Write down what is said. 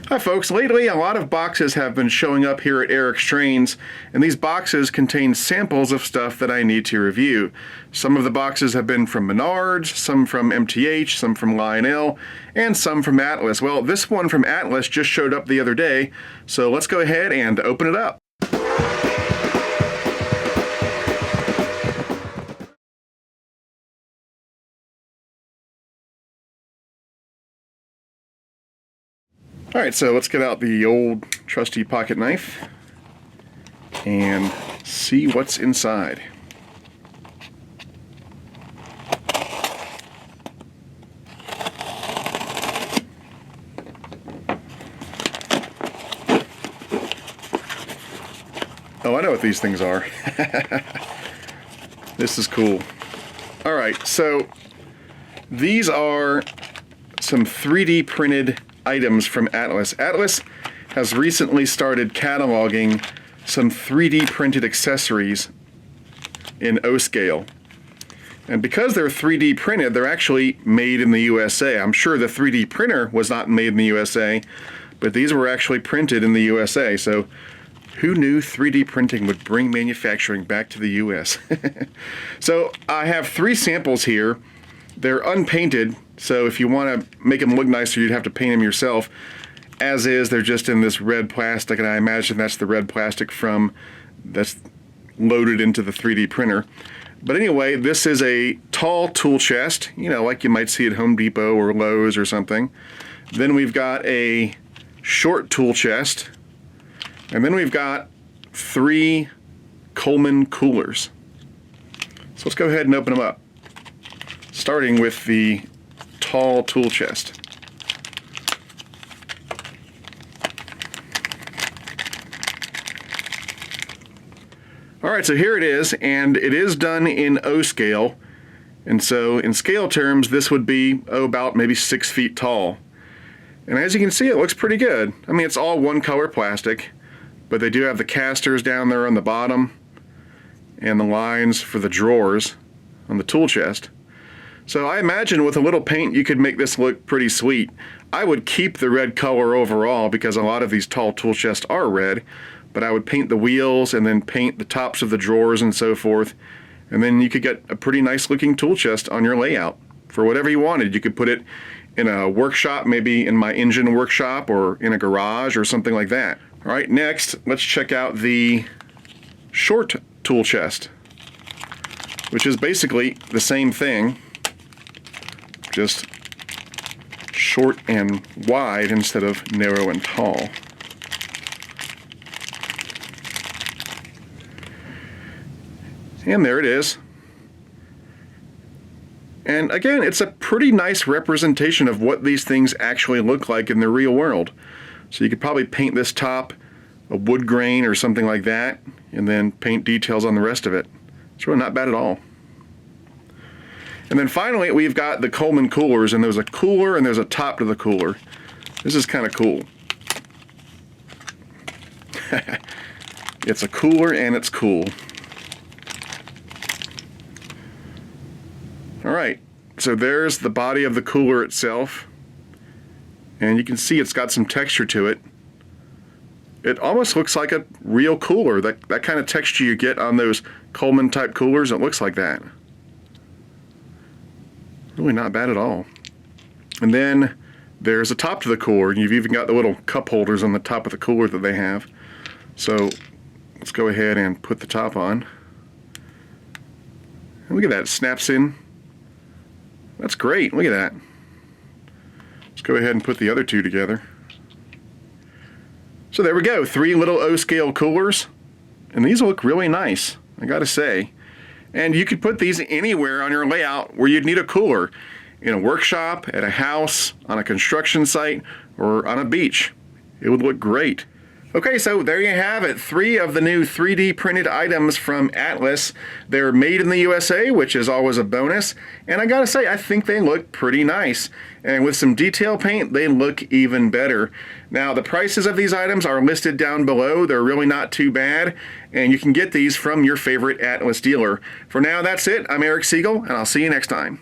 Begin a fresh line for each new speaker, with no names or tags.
Hi folks, lately a lot of boxes have been showing up here at Eric's Trains, and these boxes contain samples of stuff that I need to review. Some of the boxes have been from Menards, some from MTH, some from Lionel, and some from Atlas. Well, this one from Atlas just showed up the other day, so let's go ahead and open it up. Alright, so let's get out the old trusty pocket knife and see what's inside. Oh, I know what these things are. This is cool. Alright, so these are some 3D printed items from Atlas. Atlas has recently started cataloging some 3D printed accessories in O scale. And because they're 3D printed, they're actually made in the USA. I'm sure the 3D printer was not made in the USA, but these were actually printed in the USA. So who knew 3D printing would bring manufacturing back to the US? So I have 3 samples here. They're unpainted, so if you want to make them look nicer, you'd have to paint them yourself. As is, they're just in this red plastic, and I imagine that's the red plastic that's loaded into the 3D printer. But anyway, this is a tall tool chest, you know, like you might see at Home Depot or Lowe's or something. Then we've got a short tool chest, and then we've got 3 Coleman Coolers. So let's go ahead and open them up, starting with the tall tool chest. Alright, so here it is, and it is done in O scale, and so in scale terms this would be about maybe 6 feet tall. And as you can see, it looks pretty good. I mean, it's all one color plastic, but they do have the casters down there on the bottom and the lines for the drawers on the tool chest. So I imagine with a little paint you could make this look pretty sweet. I would keep the red color overall because a lot of these tall tool chests are red, but I would paint the wheels and then paint the tops of the drawers and so forth, and then you could get a pretty nice looking tool chest on your layout for whatever you wanted. You could put it in a workshop, maybe in my engine workshop or in a garage or something like that. Alright, next let's check out the short tool chest, which is basically the same thing, just short and wide instead of narrow and tall. And there it is. And again, it's a pretty nice representation of what these things actually look like in the real world. So you could probably paint this top a wood grain or something like that, and then paint details on the rest of it. It's really not bad at all. And then finally, we've got the Coleman Coolers, and there's a cooler and there's a top to the cooler. This is kind of cool. It's a cooler and it's cool. Alright, so there's the body of the cooler itself. And you can see it's got some texture to it. It almost looks like a real cooler. That kind of texture you get on those Coleman type coolers, it looks like that. Really not bad at all. And then there's a top to the cooler, and you've even got the little cup holders on the top of the cooler that they have. So let's go ahead and put the top on. And look at that, it snaps in. That's great, look at that. Let's go ahead and put the other two together. So there we go, 3 little O-scale coolers. And these look really nice, I gotta say. And you could put these anywhere on your layout where you'd need a cooler. In a workshop, at a house, on a construction site, or on a beach. It would look great. Okay, so there you have it. 3 of the new 3D printed items from Atlas. They're made in the USA, which is always a bonus. And I gotta say, I think they look pretty nice. And with some detail paint, they look even better. Now, the prices of these items are listed down below. They're really not too bad. And you can get these from your favorite Atlas dealer. For now, that's it. I'm Eric Siegel, and I'll see you next time.